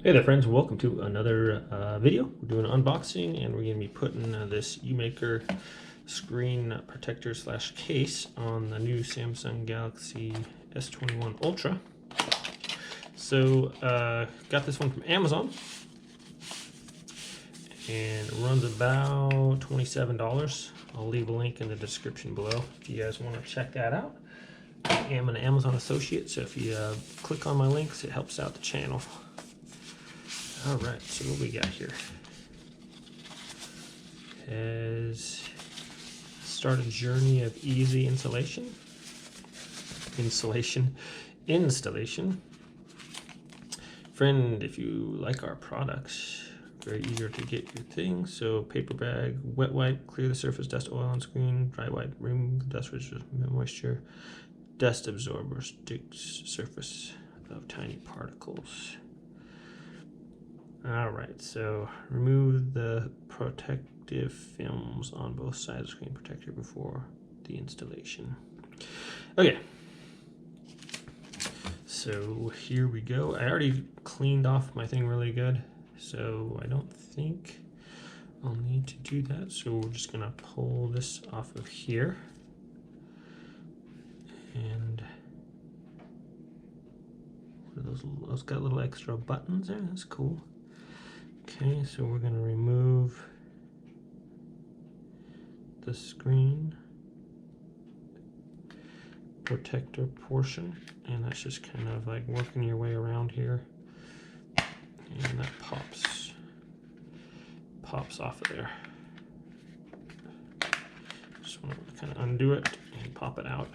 Hey there friends, welcome to another video. We're doing an unboxing and we're going to be putting this Youmaker screen protector / case on the new Samsung Galaxy S21 Ultra. So got this one from Amazon and it runs about $27. I'll leave a link in the description below if you guys want to check that out. I am an Amazon associate, so if you click on my links, it helps out the channel. All right, so what we got here is start a journey of easy installation. Friend, if you like our products, very eager to get your things. So paper bag, wet wipe, clear the surface dust, oil on screen, dry wipe, remove dust moisture, dust absorber, sticks surface of tiny particles. All right, so remove the protective films on both sides of the screen protector before the installation. Okay, so here we go. I already cleaned off my thing really good, so I don't think I'll need to do that. So we're just gonna pull this off of here. And what are those got little extra buttons there, that's cool. Okay, so we're going to remove the screen protector portion, and that's just kind of like working your way around here, and that pops off of there. Just want to kind of undo it and pop it out,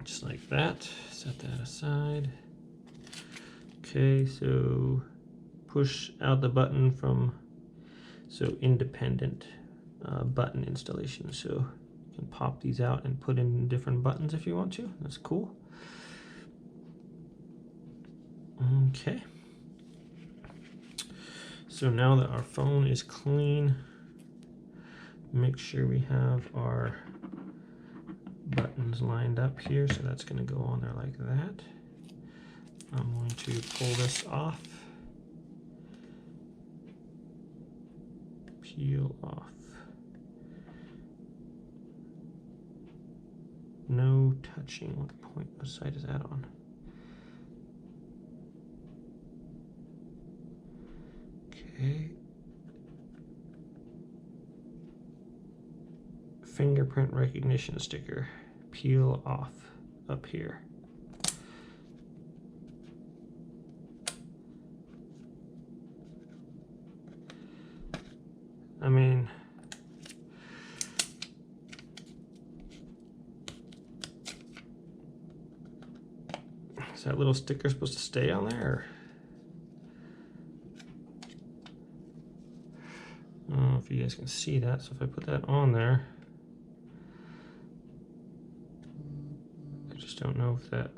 just like that. Set that aside. Okay, so push out the button from independent button installation. So you can pop these out and put in different buttons if you want to. That's cool. Okay. So now that our phone is clean, make sure we have our buttons lined up here. So that's going to go on there like that. I'm going to pull this off, peel off. No touching. What side is that on? Okay. Fingerprint recognition sticker. Peel off up here. I mean, is that little sticker supposed to stay on there? I don't know if you guys can see that. So if I put that on there, I just don't know if that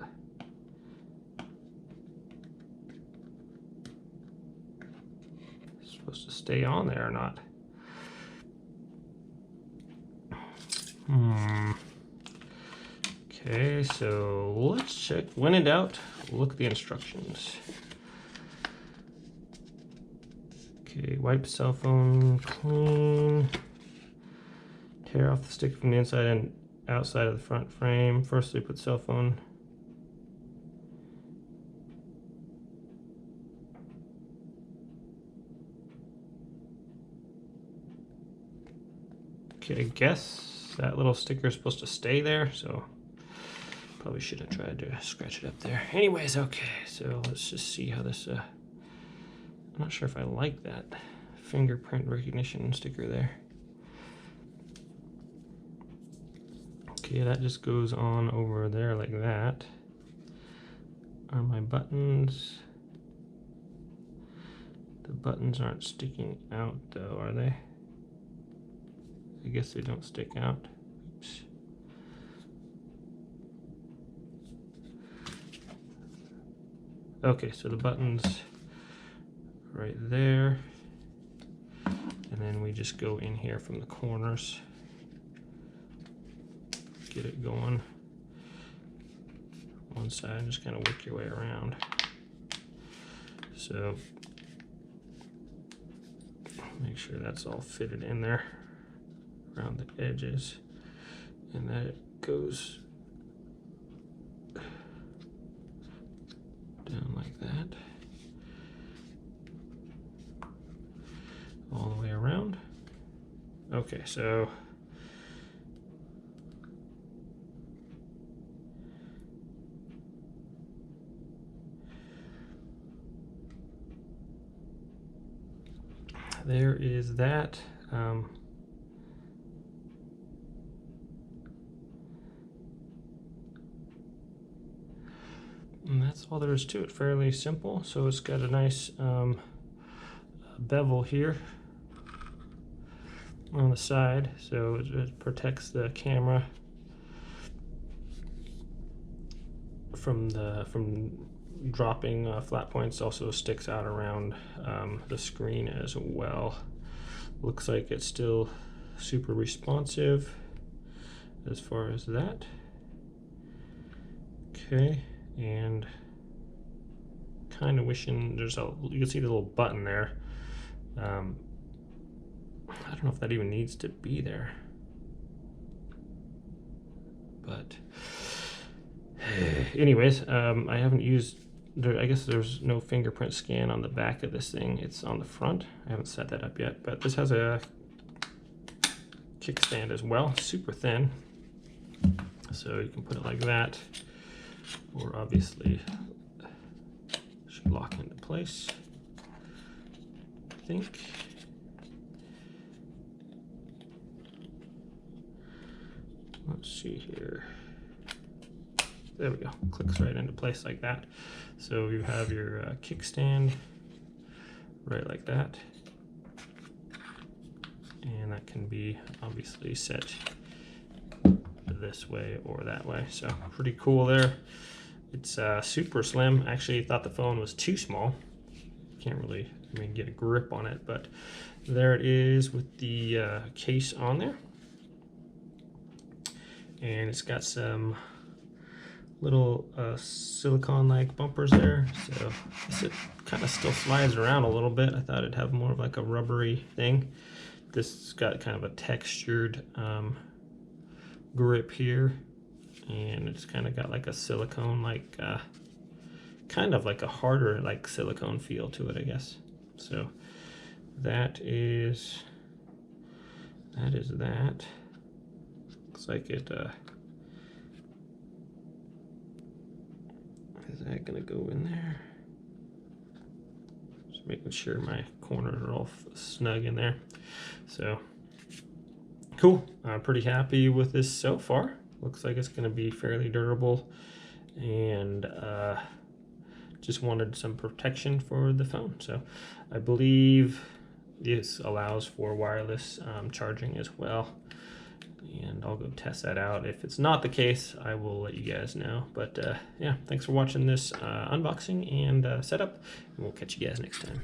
is supposed to stay on there or not. Okay, so let's check. When in doubt, look at the instructions. Okay, wipe cell phone clean. Tear off the stick from the inside and outside of the front frame. Firstly, put cell phone. Okay, I guess that little sticker is supposed to stay there, so probably should have tried to scratch it up there. Anyways, okay, so let's just see how this, I'm not sure if I like that fingerprint recognition sticker there. Okay, that just goes on over there like that. Are my buttons? The buttons aren't sticking out though, are they? I guess they don't stick out. Oops. Okay, so the button's right there. And then we just go in here from the corners. Get it going. one side and just kind of work your way around. So make sure that's all fitted in there around the edges, and that it goes down like that all the way around. Okay, so there is that. And that's all there is to it. Fairly simple. So it's got a nice bevel here on the side, so it protects the camera from dropping flat points. Also sticks out around the screen as well. Looks like it's still super responsive as far as that. Okay, and kind of wishing you can see the little button there. I don't know if that even needs to be there, but anyways, I haven't used, I guess there's no fingerprint scan on the back of this thing. It's on the front. I haven't set that up yet, but this has a kickstand as well, super thin, so you can put it like that, or obviously should lock into place, I think. Let's see here. There we go. Clicks right into place like that. So you have your kickstand right like that, and that can be obviously set this way or that way. So pretty cool there. It's super slim. Actually, thought the phone was too small. Can't really, get a grip on it, but there it is with the case on there. And it's got some little silicone-like bumpers there, so it kind of still slides around a little bit. I thought it'd have more of like a rubbery thing. This has got kind of a textured grip here, and it's kind of got like a silicone, like kind of like a harder like silicone feel to it, I guess. So that is that. Looks like it is that gonna go in there? Just making sure my corners are all snug in there. So cool. I'm pretty happy with this so far. Looks like it's gonna be fairly durable, and just wanted some protection for the phone. So I believe this allows for wireless charging as well, and I'll go test that out. If it's not the case, I will let you guys know. But yeah, thanks for watching this unboxing and setup, and we'll catch you guys next time.